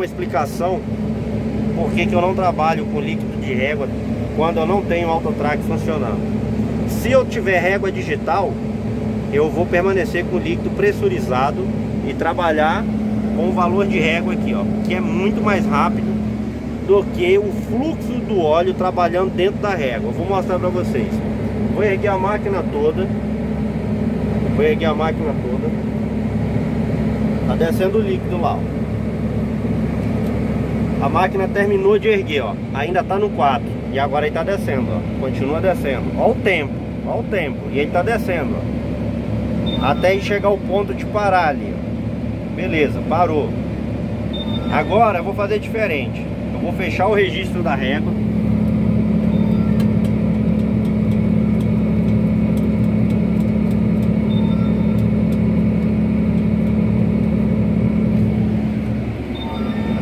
explicação por que eu não trabalho com líquido de régua quando eu não tenho Autotrac funcionando. Se eu tiver régua digital, eu vou permanecer com líquido pressurizado e trabalhar com o valor de régua aqui, ó, que é muito mais rápido do que o fluxo do óleo trabalhando dentro da régua. Eu vou mostrar para vocês. Vou erguer a máquina toda. Tá descendo o líquido lá, ó. A máquina terminou de erguer, ó. Ainda tá no 4. E agora ele tá descendo, ó. Continua descendo. Ó o tempo. E ele tá descendo, ó. Até ele chegar ao ponto de parar ali, ó. Beleza, parou. Agora eu vou fazer diferente. Eu vou fechar o registro da régua.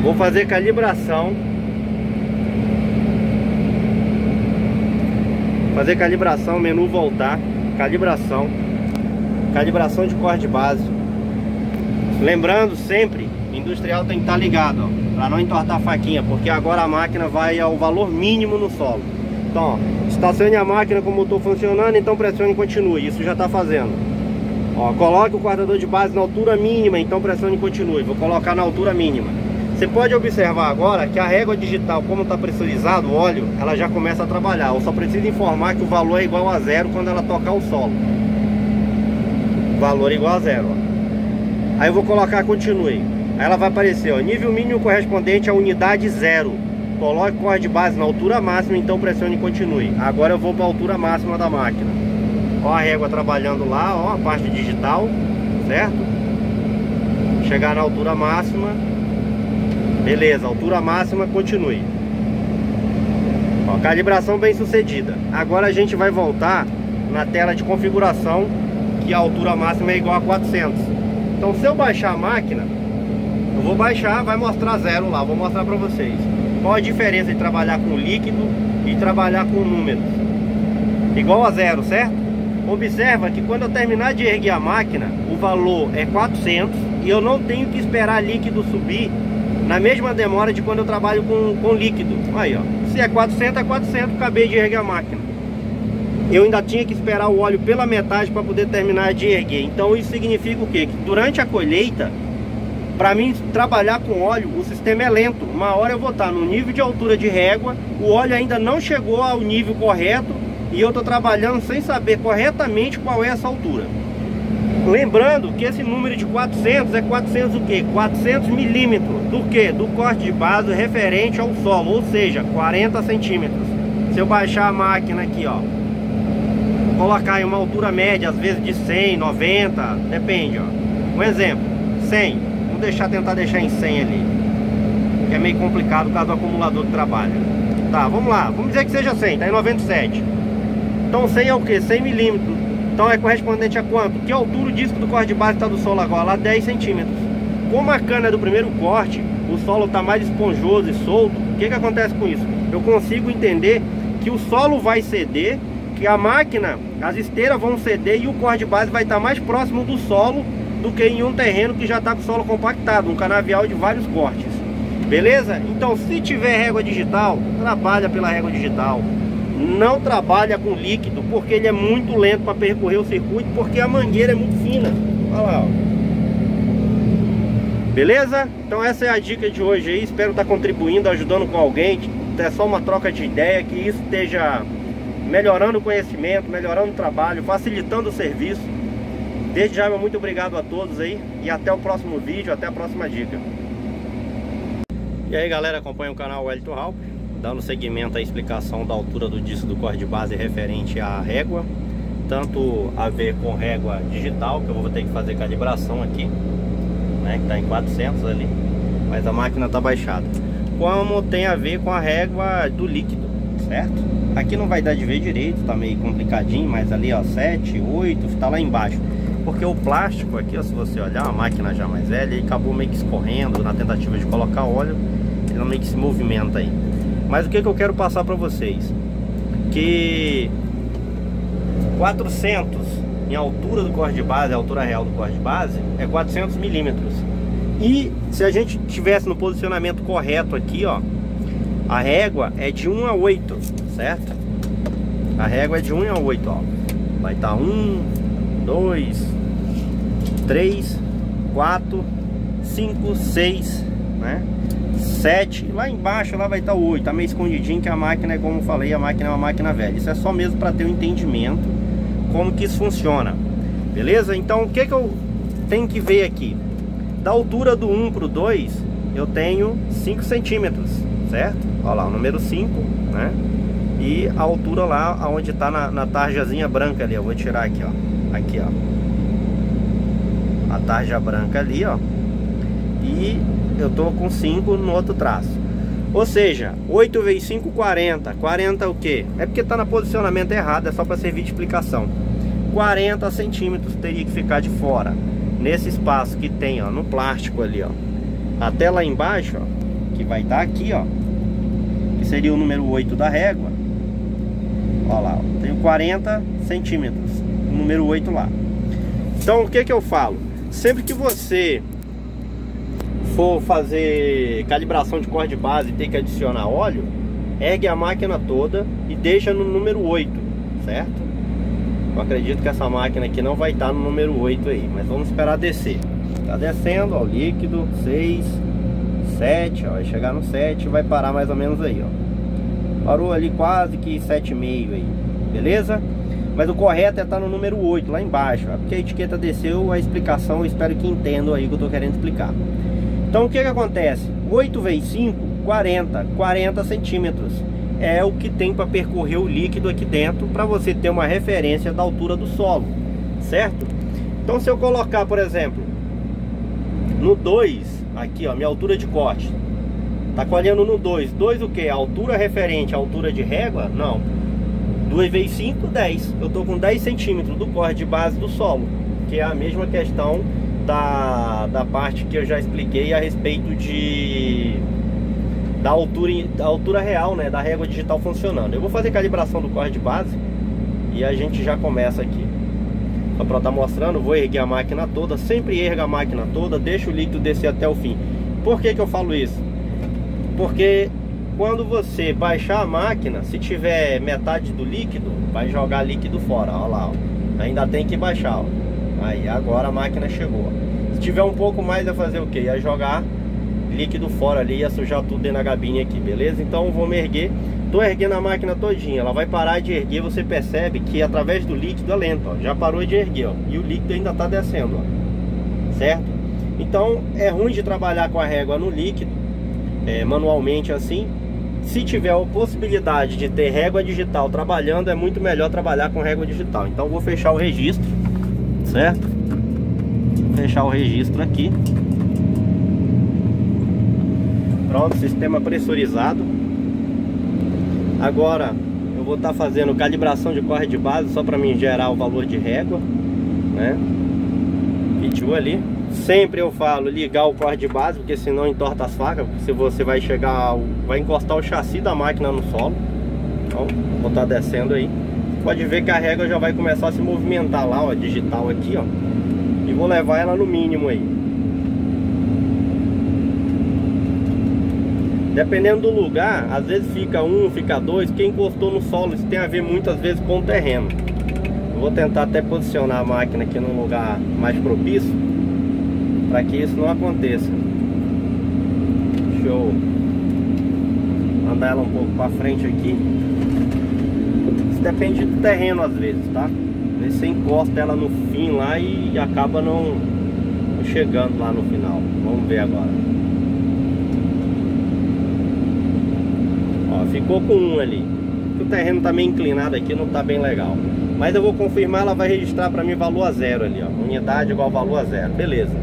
Vou fazer calibração. Menu voltar. Calibração de corte de base. Lembrando sempre, industrial tem que estar ligado, ó, para não entortar a faquinha, porque agora a máquina vai ao valor mínimo no solo. Então, ó, estacione a máquina com o motor funcionando, então pressione e continue. Isso já está fazendo. Ó, coloque o cortador de base na altura mínima, então pressione e continue. Vou colocar na altura mínima. Você pode observar agora que a régua digital, como está pressurizado o óleo, ela já começa a trabalhar. Eu só preciso informar que o valor é igual a 0 quando ela tocar o solo. Valor igual a 0, ó. Aí eu vou colocar continue. Aí ela vai aparecer, ó, nível mínimo correspondente à unidade 0. Coloque o corte de base na altura máxima, então pressione e continue. Agora eu vou para a altura máxima da máquina. Ó a régua trabalhando lá, ó, a parte digital, certo? Chegar na altura máxima. Beleza, altura máxima, continue. Ó, calibração bem sucedida. Agora a gente vai voltar na tela de configuração, que a altura máxima é igual a 400. Então se eu baixar a máquina, eu vou baixar, vai mostrar 0 lá, vou mostrar para vocês. Qual a diferença de trabalhar com líquido e trabalhar com números? Igual a 0, certo? Observa que quando eu terminar de erguer a máquina, o valor é 400 e eu não tenho que esperar líquido subir na mesma demora de quando eu trabalho com líquido. Aí, ó, se é 400, é 400, acabei de erguer a máquina. Eu ainda tinha que esperar o óleo pela metade para poder terminar de erguer. Então isso significa o quê? Que durante a colheita, para mim trabalhar com óleo, o sistema é lento. Uma hora eu vou estar no nível de altura de régua, o óleo ainda não chegou ao nível correto e eu estou trabalhando sem saber corretamente qual é essa altura. Lembrando que esse número de 400 é 400 o quê? 400 milímetros do quê? Do corte de base referente ao solo, ou seja, 40 centímetros. Se eu baixar a máquina aqui, ó, colocar em uma altura média, às vezes de 100, 90, depende, ó. Um exemplo, 100. Vamos tentar deixar em 100 ali, que é meio complicado por causa do acumulador que trabalha. Tá, vamos lá, vamos dizer que seja 100, tá em 97. Então 100 é o quê? 100 milímetros. Então é correspondente a quanto? Que altura o disco do corte de base está do solo agora? Lá 10 centímetros. Como a cana é do primeiro corte, o solo está mais esponjoso e solto. O que acontece com isso? Eu consigo entender que o solo vai ceder, que a máquina, as esteiras vão ceder e o corte de base vai estar mais próximo do solo do que em um terreno que já está com o solo compactado, um canavial de vários cortes. Beleza? Então se tiver régua digital, trabalha pela régua digital. Não trabalha com líquido, porque ele é muito lento para percorrer o circuito, porque a mangueira é muito fina. Olha lá, ó. Beleza? Então essa é a dica de hoje aí. Espero estar contribuindo, ajudando com alguém. É só uma troca de ideia, que isso esteja melhorando o conhecimento, melhorando o trabalho, facilitando o serviço. Desde já, meu muito obrigado a todos aí. E até o próximo vídeo, até a próxima dica. E aí galera, acompanha o canal Wellington Halp, dando seguimento à explicação da altura do disco do corte de base referente à régua, tanto a ver com régua digital, que eu vou ter que fazer calibração aqui, né, que está em 400 ali, mas a máquina está baixada, como tem a ver com a régua do líquido, certo? Aqui não vai dar de ver direito, tá meio complicadinho, mas ali ó, 7, 8, está lá embaixo, porque o plástico aqui, ó, se você olhar, a máquina já mais velha, ele acabou meio que escorrendo na tentativa de colocar óleo, ele meio que se movimenta aí. Mas o que eu quero passar para vocês, que 400 em altura do corte de base, a altura real do corte de base, é 400 milímetros. E se a gente tivesse no posicionamento correto aqui, ó, a régua é de 1 a 8, certo? A régua é de 1 a 8, ó. Vai estar 1, 2, 3, 4, 5, 6, né? 7, lá embaixo lá vai estar 8, tá meio escondidinho, que a máquina é, como eu falei, a máquina é uma máquina velha. Isso é só mesmo para ter um entendimento como que isso funciona, beleza? Então o que que eu tenho que ver aqui? Da altura do 1 pro 2 eu tenho 5 centímetros, certo? Olha lá, o número 5, né? E a altura lá onde tá na tarjazinha branca ali, eu vou tirar aqui, ó. Aqui, ó, a tarja branca ali, ó. E eu tô com 5 no outro traço. Ou seja, 8 vezes 5, 40. 40 o quê? É porque tá no posicionamento errado, é só para servir de explicação. 40 centímetros teria que ficar de fora, nesse espaço que tem, ó, no plástico ali, ó. Até lá embaixo, ó, que vai estar aqui, ó, que seria o número 8 da régua. Ó lá, ó, tenho 40 centímetros, o número 8 lá. Então o que que eu falo? Sempre que você for fazer calibração de corda de base e ter que adicionar óleo, ergue a máquina toda e deixa no número 8, certo? Eu acredito que essa máquina aqui não vai estar no número 8 aí, mas vamos esperar descer. Tá descendo, ó, o líquido, 6, 7, ó, vai chegar no 7 e vai parar mais ou menos aí, ó. Parou ali quase que 7,5 aí, beleza? Mas o correto é estar no número 8, lá embaixo, ó, porque a etiqueta desceu, a explicação eu espero que entendam aí o que eu tô querendo explicar. Então o que que acontece? 8 vezes 5, 40 centímetros. É o que tem para percorrer o líquido aqui dentro, para você ter uma referência da altura do solo, certo? Então se eu colocar, por exemplo, no 2, aqui, ó, minha altura de corte, tá colhendo no 2. 2 o que? A altura referente à altura de régua? Não. 2 vezes 5, 10. Eu tô com 10 centímetros do corte de base do solo, que é a mesma questão da parte que eu já expliquei a respeito da altura real, né, da régua digital funcionando. Eu vou fazer calibração do corte de base e a gente já começa aqui. Só para estar mostrando, vou erguer a máquina toda, sempre erga a máquina toda, deixa o líquido descer até o fim. Por que que eu falo isso? Porque quando você baixar a máquina, se tiver metade do líquido, vai jogar líquido fora, ó lá, ó. Ainda tem que baixar, ó. Aí, agora a máquina chegou. Se tiver um pouco mais, vai fazer o que? Ia jogar líquido fora ali, ia sujar tudo dentro da gabine aqui, beleza? Então vou me erguer. Tô erguendo a máquina todinha. Ela vai parar de erguer, você percebe que através do líquido é lento, ó. Já parou de erguer, ó. E o líquido ainda tá descendo, ó. Certo? Então é ruim de trabalhar com a régua no líquido, manualmente assim. Se tiver a possibilidade de ter régua digital trabalhando, é muito melhor trabalhar com régua digital. Então vou fechar o registro, certo? Vou fechar o registro aqui. Pronto, sistema pressurizado. Agora eu vou estar fazendo calibração de corda de base só para mim gerar o valor de régua, né? Pediu ali. Sempre eu falo ligar o corda de base, porque senão entorta as facas. Se você vai encostar o chassi da máquina no solo. Então vou estar descendo aí. Pode ver que a régua já vai começar a se movimentar lá, ó, digital aqui, ó. E vou levar ela no mínimo aí. Dependendo do lugar, às vezes fica 1, fica 2. Quem encostou no solo, isso tem a ver muitas vezes com o terreno. Eu vou tentar até posicionar a máquina aqui num lugar mais propício, para que isso não aconteça. Deixa eu mandar ela um pouco para frente aqui. Isso depende do terreno às vezes, tá? Às vezes você encosta ela no fim lá e acaba não chegando lá no final. Vamos ver agora. Ó, ficou com 1 ali. O terreno tá meio inclinado aqui, não tá bem legal. Mas eu vou confirmar, ela vai registrar para mim valor a 0 ali, ó. Unidade igual valor a 0, beleza.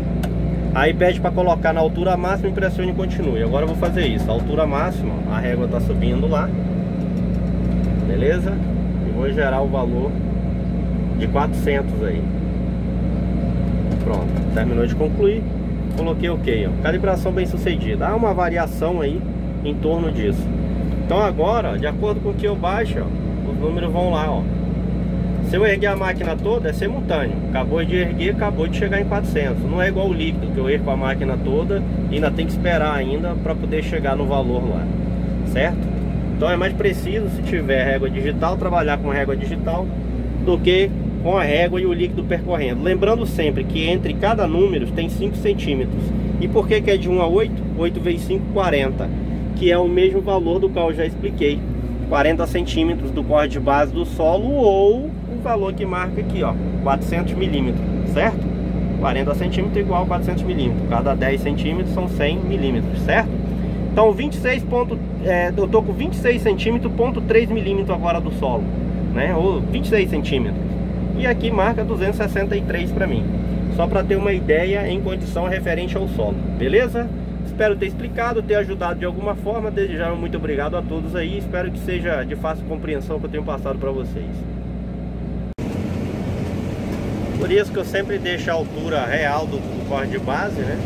Aí pede para colocar na altura máxima e pressione e continue. Agora eu vou fazer isso, a altura máxima, a régua tá subindo lá, beleza? E vou gerar o valor de 400 aí. Pronto, terminou de concluir. Coloquei ok, ó. Calibração bem sucedida. Há uma variação aí em torno disso. Então agora, de acordo com o que eu baixo, ó, os números vão lá, ó. Se eu erguer a máquina toda, é simultâneo. Acabou de erguer, acabou de chegar em 400. Não é igual o líquido, que eu ergo a máquina toda e ainda tem que esperar ainda para poder chegar no valor lá, certo? Então é mais preciso, se tiver régua digital, trabalhar com régua digital do que com a régua e o líquido percorrendo. Lembrando sempre que entre cada número tem 5 centímetros. E por que é de 1 a 8? 8 vezes 5, 40. Que é o mesmo valor do qual eu já expliquei. 40 centímetros do corte de base do solo, ou o valor que marca aqui, ó, 400 milímetros, certo? 40 centímetros igual a 400 milímetros. Cada 10 centímetros são 100 milímetros, certo? Então 26 eu tô com 26 centímetros, ponto 3 milímetros agora do solo, né? Ou 26 centímetros. E aqui marca 263 para mim. Só para ter uma ideia em condição referente ao solo, beleza? Espero ter explicado, ter ajudado de alguma forma. Desde já, muito obrigado a todos aí. Espero que seja de fácil compreensão que eu tenho passado para vocês. Por isso que eu sempre deixo a altura real do corte de base, né?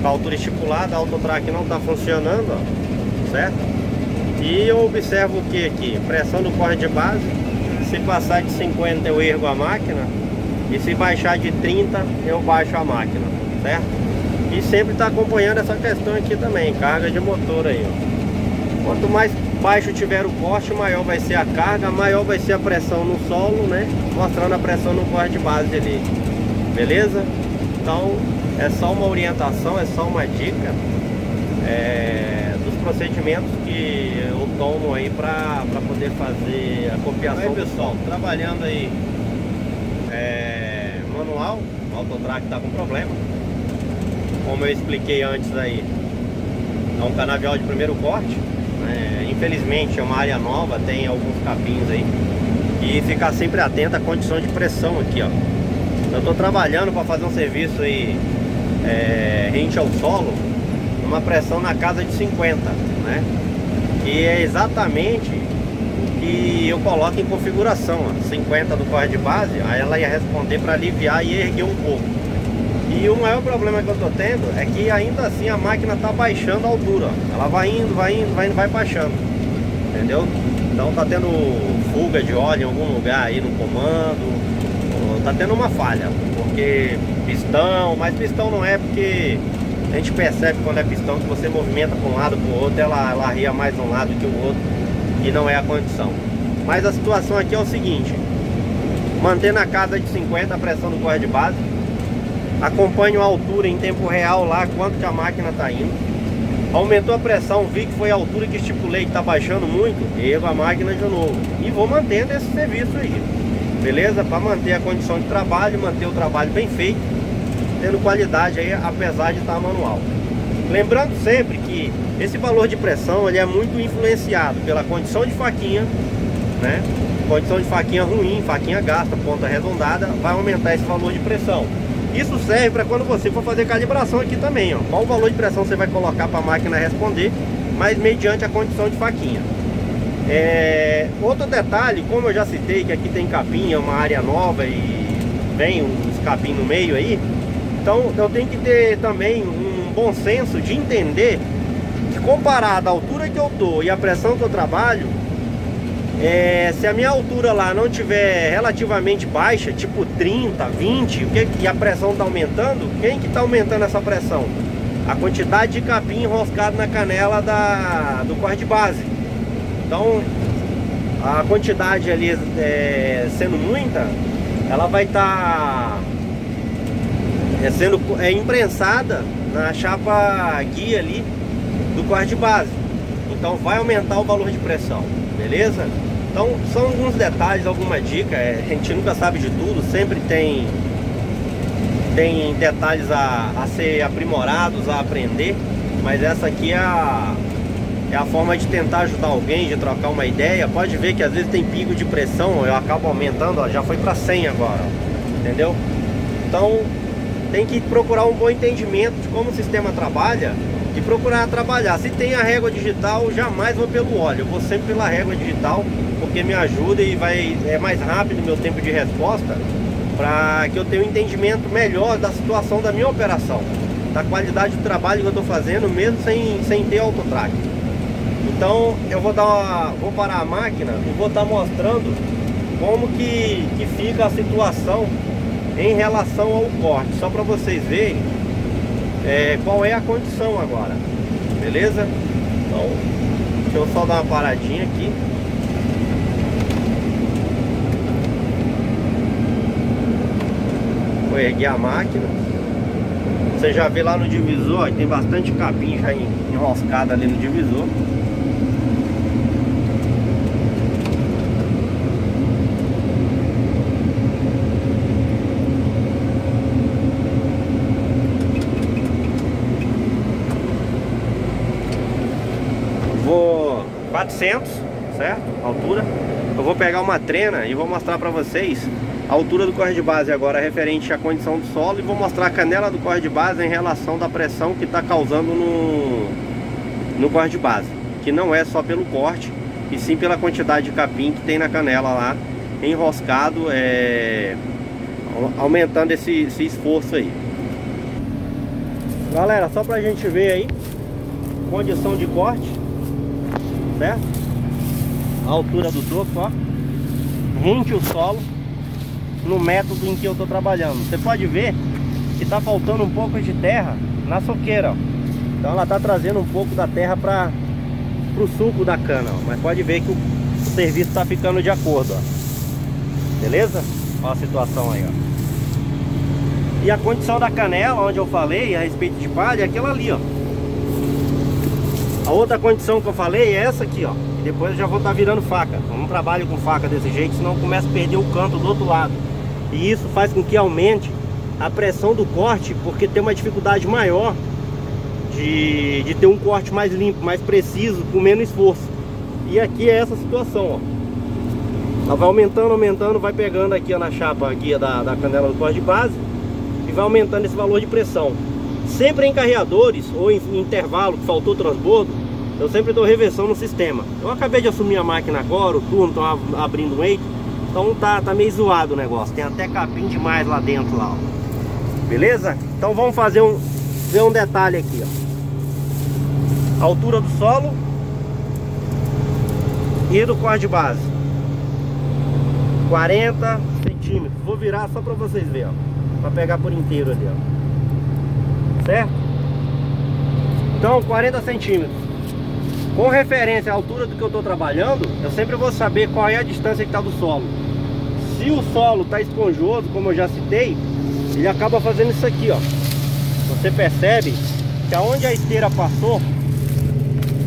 A altura estipulada, a Autotrac não está funcionando, ó, certo? E eu observo o que aqui? Pressão do corte de base. Se passar de 50 eu ergo a máquina. E se baixar de 30 eu baixo a máquina, certo? E sempre está acompanhando essa questão aqui também, carga de motor aí, ó. Quanto mais baixo tiver o corte, maior vai ser a carga, maior vai ser a pressão no solo, né? Mostrando a pressão no corte de base ali, beleza? Então é só uma orientação, é só uma dica dos procedimentos que eu tomo aí para poder fazer a copiação. Aí, pessoal, trabalhando aí manual, o Autotrac está com problema. Como eu expliquei antes aí, é um canavial de primeiro corte, né? Infelizmente é uma área nova, tem alguns capinhos aí. E ficar sempre atento à condição de pressão aqui, ó. Eu estou trabalhando para fazer um serviço aí rente ao solo, numa pressão na casa de 50, né? E é exatamente o que eu coloco em configuração, ó. 50 do corte de base, aí ela ia responder para aliviar e erguer um pouco. E o maior problema que eu tô tendo é que ainda assim a máquina tá baixando a altura, ó. Ela vai indo, vai baixando, entendeu? Então tá tendo fuga de óleo em algum lugar aí no comando, tá tendo uma falha, porque pistão, mas pistão não é, porque a gente percebe quando é pistão que você movimenta para um lado para o outro, ela ria mais de um lado que o outro, e não é a condição. Mas a situação aqui é o seguinte: mantendo a casa de 50 a pressão do corte de base, acompanho a altura em tempo real lá, quanto que a máquina está indo. Aumentou a pressão, vi que foi a altura que estipulei que está baixando muito, ergo a máquina de novo. E vou mantendo esse serviço aí, beleza? Para manter a condição de trabalho, manter o trabalho bem feito, tendo qualidade aí, apesar de estar manual. Lembrando sempre que esse valor de pressão ele é muito influenciado pela condição de faquinha, né? Condição de faquinha ruim, faquinha gasta, ponta arredondada, vai aumentar esse valor de pressão. Isso serve para quando você for fazer calibração aqui também, ó. Qual o valor de pressão você vai colocar para a máquina responder, mas mediante a condição de faquinha. Outro detalhe, como eu já citei que aqui tem capim, é uma área nova e vem uns capim no meio aí, então eu tenho que ter também um bom senso de entender que, comparado à altura que eu tô e a pressão que eu trabalho, se a minha altura lá não tiver relativamente baixa, tipo 30, 20, e a pressão está aumentando, quem que está aumentando essa pressão? A quantidade de capim enroscado na canela do corte de base. Então a quantidade ali sendo muita, ela vai estar sendo imprensada na chapa guia ali do corte de base. Então vai aumentar o valor de pressão, beleza? Então são alguns detalhes, alguma dica. A gente nunca sabe de tudo, sempre tem detalhes a ser aprimorados, a aprender. Mas essa aqui é a forma de tentar ajudar alguém, de trocar uma ideia. Pode ver que às vezes tem pico de pressão, eu acabo aumentando, ó, já foi para 100 agora, ó, entendeu? Então tem que procurar um bom entendimento de como o sistema trabalha e procurar trabalhar. Se tem a régua digital, jamais vou pelo óleo, eu vou sempre pela régua digital, porque me ajuda e é mais rápido o meu tempo de resposta, para que eu tenha um entendimento melhor da situação da minha operação, da qualidade do trabalho que eu estou fazendo, mesmo sem ter Autotrac. Então eu vou parar a máquina e vou estar mostrando como que fica a situação em relação ao corte, só para vocês verem qual é a condição agora, beleza? Então, deixa eu só dar uma paradinha aqui. Vou erguer a máquina. Você já vê lá no divisor, ó, tem bastante capim já enroscado ali no divisor. Vou 400, certo? Altura. Eu vou pegar uma trena e vou mostrar pra vocês a altura do corte de base agora referente à condição do solo, e vou mostrar a canela do corte de base em relação da pressão que está causando no corte de base, que não é só pelo corte, e sim pela quantidade de capim que tem na canela lá enroscado, aumentando esse esforço aí. Galera, só pra gente ver aí condição de corte, certo? A altura do topo, ó, rente o solo no método em que eu tô trabalhando. Você pode ver que tá faltando um pouco de terra na soqueira, ó. Então ela tá trazendo um pouco da terra pro suco da cana, ó. Mas pode ver que o serviço tá ficando de acordo, ó. Beleza? Olha a situação aí, ó. E a condição da canela, onde eu falei a respeito de palha, é aquela ali, ó. A outra condição que eu falei é essa aqui, ó. E depois eu já vou estar virando faca. Eu não trabalho com faca desse jeito, senão eu começo a perder o canto do outro lado. E isso faz com que aumente a pressão do corte, porque tem uma dificuldade maior de ter um corte mais limpo, mais preciso, com menos esforço. E aqui é essa situação, ó. Ela vai aumentando, aumentando, vai pegando aqui, ó, na chapa aqui da canela do corte de base, e vai aumentando esse valor de pressão. Sempre em carreadores ou em intervalo que faltou transbordo, eu sempre dou reversão no sistema. Eu acabei de assumir a máquina agora, o turno, estão abrindo um eito, então tá meio zoado o negócio. Tem até capim demais lá dentro, lá, ó. Beleza? Então vamos ver um detalhe aqui, ó. A altura do solo e do corte de base, 40 centímetros. Vou virar só para vocês verem, ó, para pegar por inteiro ali, ó. Certo? Então 40 centímetros. Com referência à altura do que eu estou trabalhando, eu sempre vou saber qual é a distância que está do solo. Se o solo está esponjoso, como eu já citei, ele acaba fazendo isso aqui, ó. Você percebe que aonde a esteira passou,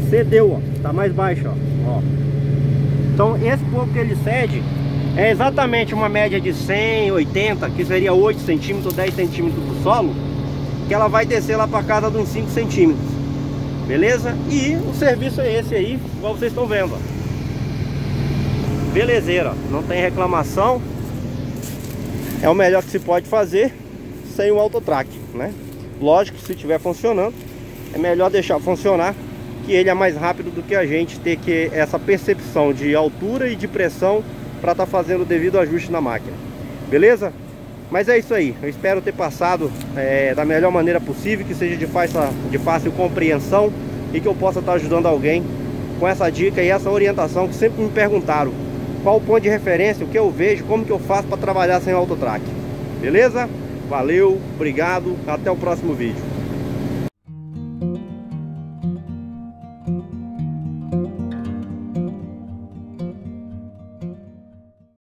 cedeu, ó. Está mais baixo, ó. Então esse pouco que ele cede é exatamente uma média de 100, 80, que seria 8 centímetros, 10 centímetros do solo, que ela vai descer lá para casa de uns 5 centímetros. Beleza? E o serviço é esse aí, igual vocês estão vendo, ó. Belezeira, ó. Não tem reclamação. É o melhor que se pode fazer sem o Autotrac, né? Lógico que se estiver funcionando, é melhor deixar funcionar, que ele é mais rápido do que a gente ter que essa percepção de altura e de pressão para estar fazendo o devido ajuste na máquina. Beleza? Mas é isso aí, eu espero ter passado da melhor maneira possível, que seja de fácil compreensão e que eu possa estar ajudando alguém com essa dica e essa orientação, que sempre me perguntaram qual o ponto de referência, o que eu vejo, como que eu faço para trabalhar sem o Autotrac. Beleza? Valeu, obrigado, até o próximo vídeo.